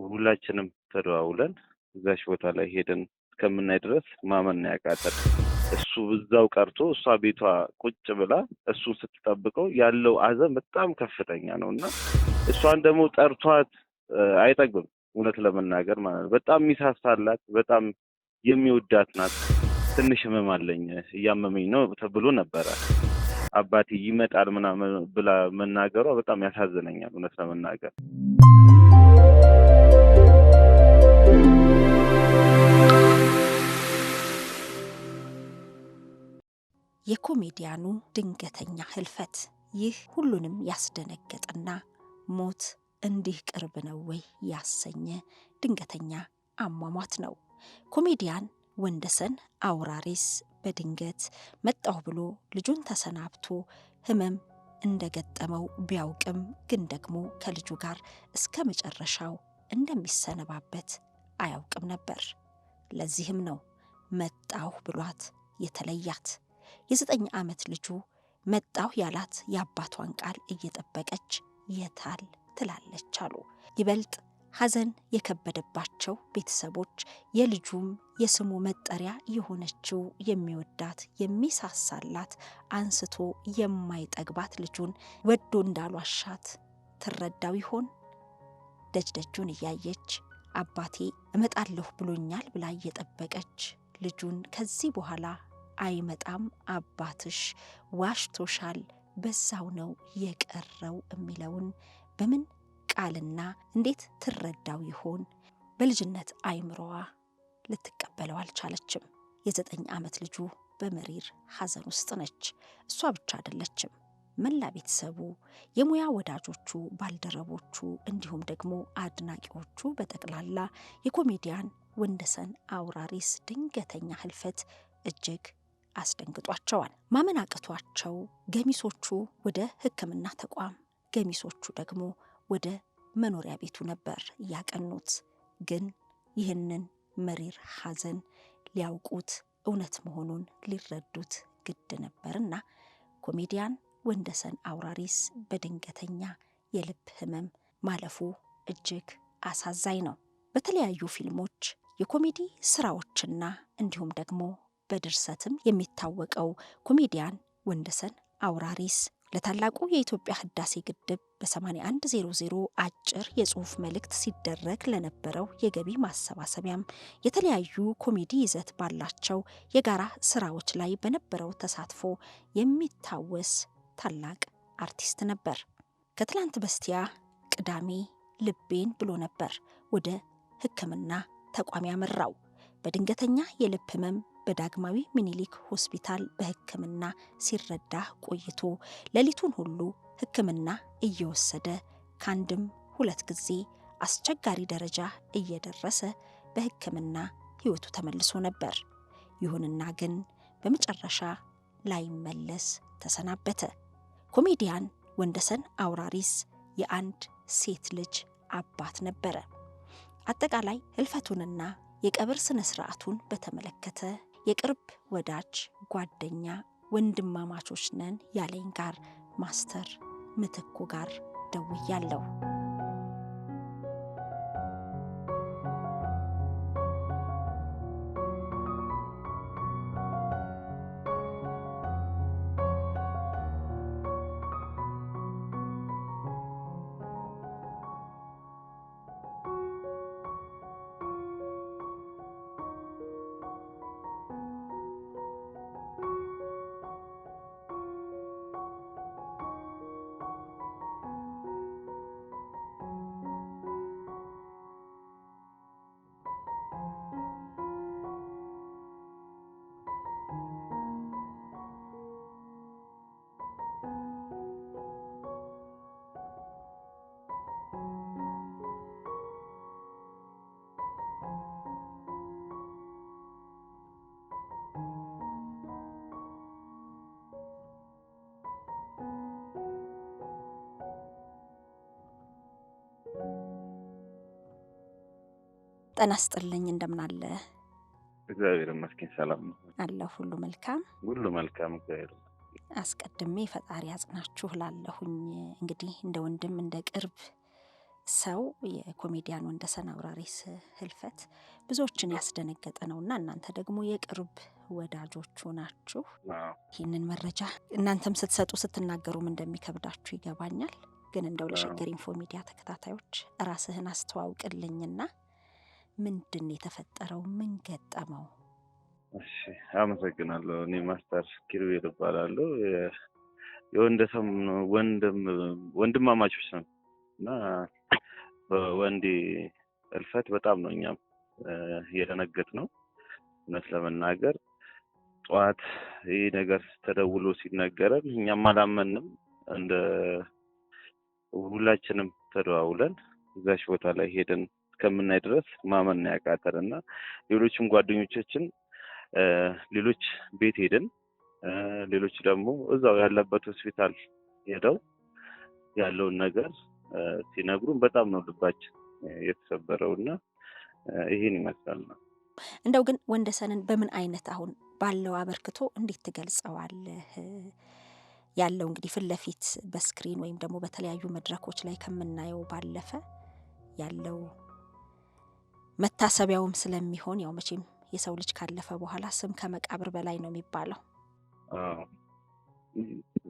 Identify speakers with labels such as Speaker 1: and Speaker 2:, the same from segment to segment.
Speaker 1: ሁላችንም ተደዋውለን እዛሽ ቦታ ላይ ሄደን እስከምናይ ድረስ ማመን ያቃተን። እሱ እዛው ቀርቶ እሷ ቤቷ ቁጭ ብላ እሱን ስትጠብቀው ያለው አዘን በጣም ከፍተኛ ነውና እሷን ደግሞ ጠርቷት አይጠግብም። እውነት ለመናገር ማለት ነው በጣም የሚሳሳላት በጣም የሚወዳት ናት። ትንሽ ህመም አለኝ እያመመኝ ነው ተብሎ ነበረ አባቴ ይመጣል ምናምን ብላ መናገሯ በጣም ያሳዝነኛል እውነት ለመናገር።
Speaker 2: የኮሜዲያኑ ድንገተኛ ህልፈት ይህ ሁሉንም ያስደነገጠና ሞት እንዲህ ቅርብ ነው ወይ ያሰኘ ድንገተኛ አሟሟት ነው። ኮሜዲያን ወንደሰን አውራሪስ በድንገት መጣሁ ብሎ ልጁን ተሰናብቶ ህመም እንደገጠመው ቢያውቅም ግን ደግሞ ከልጁ ጋር እስከ መጨረሻው እንደሚሰነባበት አያውቅም ነበር። ለዚህም ነው መጣሁ ብሏት የተለያት። የ9 ዓመት ልጁ መጣሁ ያላት የአባቷን ቃል እየጠበቀች የታል ትላለች አሉ። ይበልጥ ሐዘን የከበደባቸው ቤተሰቦች የልጁም የስሙ መጠሪያ የሆነችው የሚወዳት የሚሳሳላት አንስቶ የማይጠግባት ልጁን ወዶ እንዳሏሻት ትረዳው ይሆን? ደጅደጁን እያየች አባቴ እመጣለሁ ብሎኛል ብላ እየጠበቀች ልጁን ከዚህ በኋላ አይመጣም አባትሽ ዋሽቶሻል በዛው ነው የቀረው የሚለውን በምን ቃልና እንዴት ትረዳው ይሆን? በልጅነት አይምሮዋ ልትቀበለው አልቻለችም። የ9 ዓመት ልጁ በመሪር ሐዘን ውስጥ ነች። እሷ ብቻ አይደለችም። መላ ቤተሰቡ፣ የሙያ ወዳጆቹ፣ ባልደረቦቹ እንዲሁም ደግሞ አድናቂዎቹ በጠቅላላ የኮሜዲያን ወንደሰን አውራሪስ ድንገተኛ ህልፈት እጅግ አስደንግጧቸዋል። ማመን አቅቷቸው ገሚሶቹ ወደ ሕክምና ተቋም፣ ገሚሶቹ ደግሞ ወደ መኖሪያ ቤቱ ነበር ያቀኑት። ግን ይህንን መሪር ሐዘን ሊያውቁት እውነት መሆኑን ሊረዱት ግድ ነበርና ኮሜዲያን ወንደሰን አውራሪስ በድንገተኛ የልብ ህመም ማለፉ እጅግ አሳዛኝ ነው። በተለያዩ ፊልሞች የኮሜዲ ስራዎችና እንዲሁም ደግሞ በድርሰትም የሚታወቀው ኮሜዲያን ወንደሰን አውራሪስ ለታላቁ የኢትዮጵያ ህዳሴ ግድብ በ8100 አጭር የጽሑፍ መልእክት ሲደረግ ለነበረው የገቢ ማሰባሰቢያም የተለያዩ ኮሜዲ ይዘት ባላቸው የጋራ ስራዎች ላይ በነበረው ተሳትፎ የሚታወስ ታላቅ አርቲስት ነበር። ከትላንት በስቲያ ቅዳሜ ልቤን ብሎ ነበር ወደ ሕክምና ተቋም ያመራው። በድንገተኛ የልብ ህመም በዳግማዊ ሚኒሊክ ሆስፒታል በሕክምና ሲረዳ ቆይቶ ሌሊቱን ሁሉ ሕክምና እየወሰደ ከአንድም 2 ጊዜ አስቸጋሪ ደረጃ እየደረሰ በሕክምና ህይወቱ ተመልሶ ነበር። ይሁንና ግን በመጨረሻ ላይመለስ ተሰናበተ። ኮሜዲያን ወንደሰን አውራሪስ የአንድ ሴት ልጅ አባት ነበረ። አጠቃላይ ህልፈቱንና የቀብር ስነ ስርዓቱን በተመለከተ የቅርብ ወዳጅ ጓደኛ ወንድማማቾች ነን ያለኝ ጋር ማስተር ምትኩ ጋር ደውያለሁ። ጤና ይስጥልኝ እንደምን አለ?
Speaker 1: እግዚአብሔር ይመስገን ሰላም ነው
Speaker 2: አለሁ። ሁሉ መልካም
Speaker 1: እግዚአብሔር።
Speaker 2: አስቀድሜ ፈጣሪ ያጽናችሁ ላለሁኝ እንግዲህ እንደ ወንድም እንደ ቅርብ ሰው የኮሜዲያን ወንደሰን አውራሪስ ህልፈት ብዙዎችን ያስደነገጠ ነውና እናንተ ደግሞ የቅርብ ወዳጆቹ ናችሁ። ይህንን መረጃ እናንተም ስትሰጡ ስትናገሩም እንደሚከብዳችሁ ይገባኛል። ግን እንደው ለሸገር ኢንፎ ሚዲያ ተከታታዮች ራስህን አስተዋውቅልኝና ምንድን የተፈጠረው? ምን ገጠመው?
Speaker 1: እሺ፣ አመሰግናለሁ። እኔ ማስተር ኪሩቤል እባላለሁ። የወንደሰን ወንድማማቾች ነን እና በወንዴ እልፈት በጣም ነው እኛም የደነገጥነው። እውነት ለመናገር ጠዋት ይህ ነገር ተደውሎ ሲነገረን እኛም አላመንም። እንደ ሁላችንም ተደዋውለን እዛሽ ቦታ ላይ ሄደን እስከምናይ ድረስ ማመን ያቃተን እና ሌሎችም ጓደኞቻችን ሌሎች ቤት ሄደን ሌሎች ደግሞ እዛው ያለበት ሆስፒታል ሄደው ያለውን ነገር ሲነግሩን በጣም ነው ልባችን የተሰበረውና ይሄን ይመስላል ነው።
Speaker 2: እንደው ግን ወንደሰንን በምን አይነት አሁን ባለው አበርክቶ እንዴት ትገልጸዋለህ? ያለው እንግዲህ ፊት ለፊት በስክሪን ወይም ደግሞ በተለያዩ መድረኮች ላይ ከምናየው ባለፈ ያለው መታሰቢያውም ስለሚሆን ያው መቼም የሰው ልጅ ካለፈ በኋላ ስም ከመቃብር በላይ ነው የሚባለው።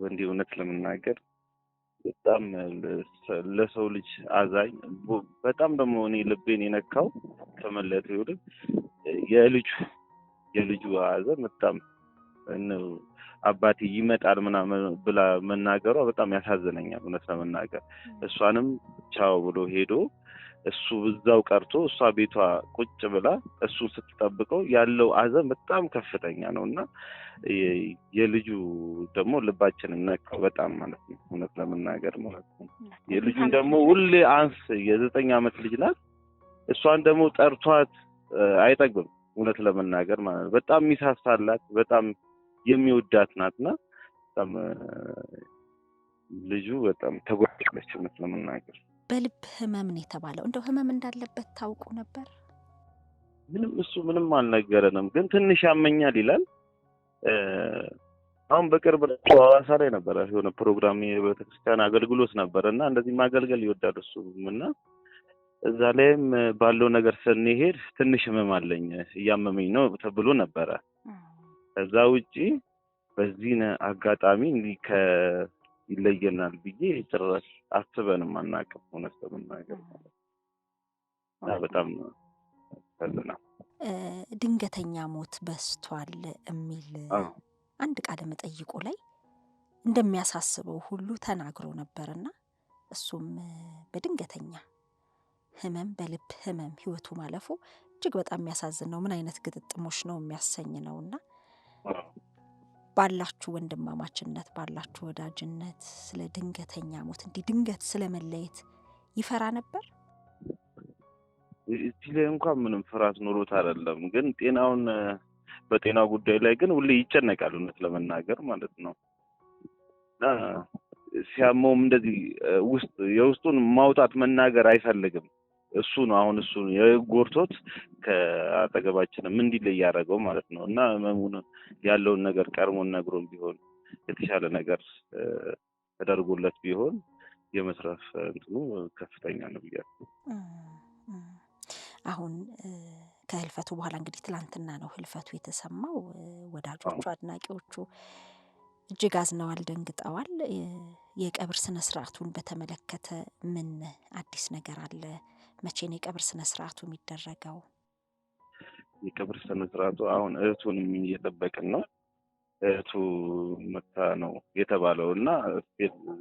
Speaker 1: ወንዴ እውነት ለመናገር በጣም ለሰው ልጅ አዛኝ፣ በጣም ደግሞ እኔ ልቤን የነካው ከመለቱ ይልቅ የልጁ ሀዘን በጣም አባቴ ይመጣል ምናምን ብላ መናገሯ በጣም ያሳዝነኛል። እውነት ለመናገር እሷንም ቻው ብሎ ሄዶ እሱ እዛው ቀርቶ እሷ ቤቷ ቁጭ ብላ እሱን ስትጠብቀው ያለው ሀዘን በጣም ከፍተኛ ነው እና የልጁ ደግሞ ልባችንን ነካው በጣም ማለት ነው። እውነት ለመናገር ማለት ነው። የልጁን ደግሞ ሁሌ አንስ የ9 ዓመት ልጅ ናት። እሷን ደግሞ ጠርቷት አይጠግብም። እውነት ለመናገር ማለት ነው። በጣም የሚሳሳላት በጣም የሚወዳት ናትና በጣም ልጁ በጣም ተጎድታለች። እውነት ለመናገር
Speaker 2: በልብ ህመም ነው የተባለው። እንደው ህመም እንዳለበት ታውቁ ነበር?
Speaker 1: እሱ ምንም አልነገረንም፣ ግን ትንሽ ያመኛል ይላል። አሁን በቅርብ ሐዋሳ ላይ ነበረ የሆነ ፕሮግራም የቤተክርስቲያን አገልግሎት ነበርና እንደዚህ ማገልገል ይወዳል እሱና እዛ ላይም ባለው ነገር ስንሄድ ትንሽ ህመም አለኝ እያመመኝ ነው ተብሎ ነበረ። ከዛ ውጪ በዚህ አጋጣሚ ይለየናል ብዬ ጭራሽ አስበንም አናውቅም። እውነት ለመናገር በጣም ፈዘና
Speaker 2: ድንገተኛ ሞት በስቷል የሚል አንድ ቃለ መጠይቁ ላይ እንደሚያሳስበው ሁሉ ተናግሮ ነበርና እሱም በድንገተኛ ህመም በልብ ህመም ህይወቱ ማለፉ እጅግ በጣም የሚያሳዝን ነው። ምን አይነት ግጥጥሞች ነው የሚያሰኝ ነውና ባላችሁ ወንድማማችነት ባላችሁ ወዳጅነት ስለ ድንገተኛ ሞት እንዲህ ድንገት ስለመለየት ይፈራ ነበር?
Speaker 1: እዚህ ላይ እንኳን ምንም ፍርሃት ኖሮት አይደለም፣ ግን በጤናው ጉዳይ ላይ ግን ሁሌ ይጨነቃል። እውነት ለመናገር ማለት ነው። ሲያመውም እንደዚህ የውስጡን ማውጣት መናገር አይፈልግም። እሱ ነው አሁን እሱ የጎርቶት ከአጠገባችንም እንዲለይ ያደረገው ማለት ነው። እና ያለውን ነገር ቀርሞን ነግሮን ቢሆን የተሻለ ነገር ተደርጎለት ቢሆን የመስረፍ እንትኑ ከፍተኛ ነው ብያለሁ።
Speaker 2: አሁን ከህልፈቱ በኋላ እንግዲህ ትላንትና ነው ህልፈቱ የተሰማው። ወዳጆቹ አድናቂዎቹ እጅግ አዝነዋል፣ ደንግጠዋል። የቀብር ስነ ስርዓቱን በተመለከተ ምን አዲስ ነገር አለ? መቼ ነው የቀብር ስነ ስርዓቱ የሚደረገው?
Speaker 1: የቀብር ስነ ስርዓቱ አሁን እህቱንም እየጠበቅን ነው። እህቱ መታ ነው የተባለው እና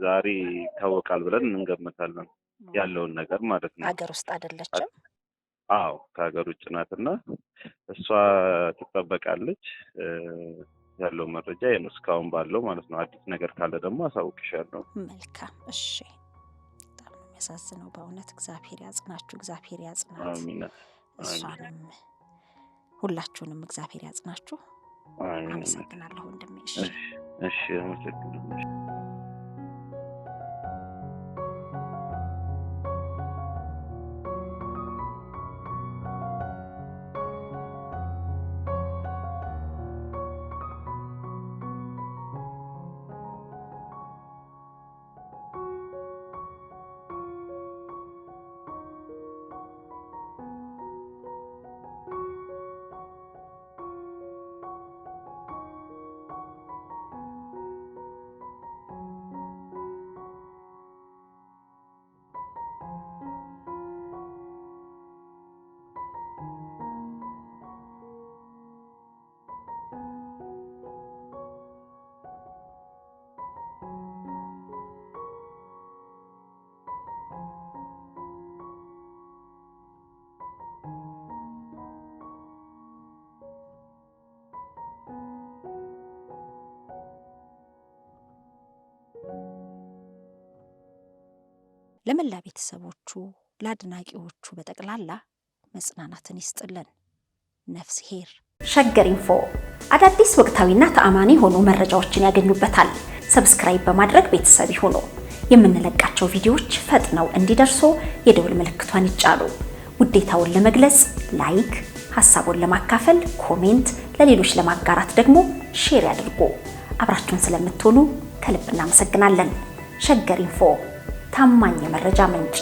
Speaker 1: ዛሬ ይታወቃል ብለን እንገምታለን ያለውን ነገር ማለት ነው።
Speaker 2: ሀገር ውስጥ አይደለችም?
Speaker 1: አዎ ከሀገር ውጭ ናትና እሷ ትጠበቃለች። ያለው መረጃ ነው እስካሁን ባለው ማለት ነው። አዲስ ነገር ካለ ደግሞ አሳውቅሻለሁ።
Speaker 2: መልካም እሺ። በጣም ነው የሚያሳዝነው በእውነት። እግዚአብሔር ያጽናችሁ፣ እግዚአብሔር ያጽናት።
Speaker 1: አሜን።
Speaker 2: እሷንም ሁላችሁንም እግዚአብሔር ያጽናችሁ። አመሰግናለሁ ወንድሜ።
Speaker 1: እሺ አመሰግናለሁ።
Speaker 2: ለመላ ቤተሰቦቹ ለአድናቂዎቹ በጠቅላላ መጽናናትን ይስጥልን። ነፍስ ሄር። ሸገር ኢንፎ አዳዲስ ወቅታዊና ተአማኒ የሆኑ መረጃዎችን ያገኙበታል። ሰብስክራይብ በማድረግ ቤተሰብ ይሁኑ። የምንለቃቸው ቪዲዮዎች ፈጥነው እንዲደርሱ የደውል ምልክቷን ይጫኑ። ውዴታውን ለመግለጽ ላይክ፣ ሐሳቡን ለማካፈል ኮሜንት፣ ለሌሎች ለማጋራት ደግሞ ሼር ያድርጉ። አብራችሁን ስለምትሆኑ ከልብ እናመሰግናለን። ሸገር ኢንፎ ታማኝ የመረጃ ምንጭ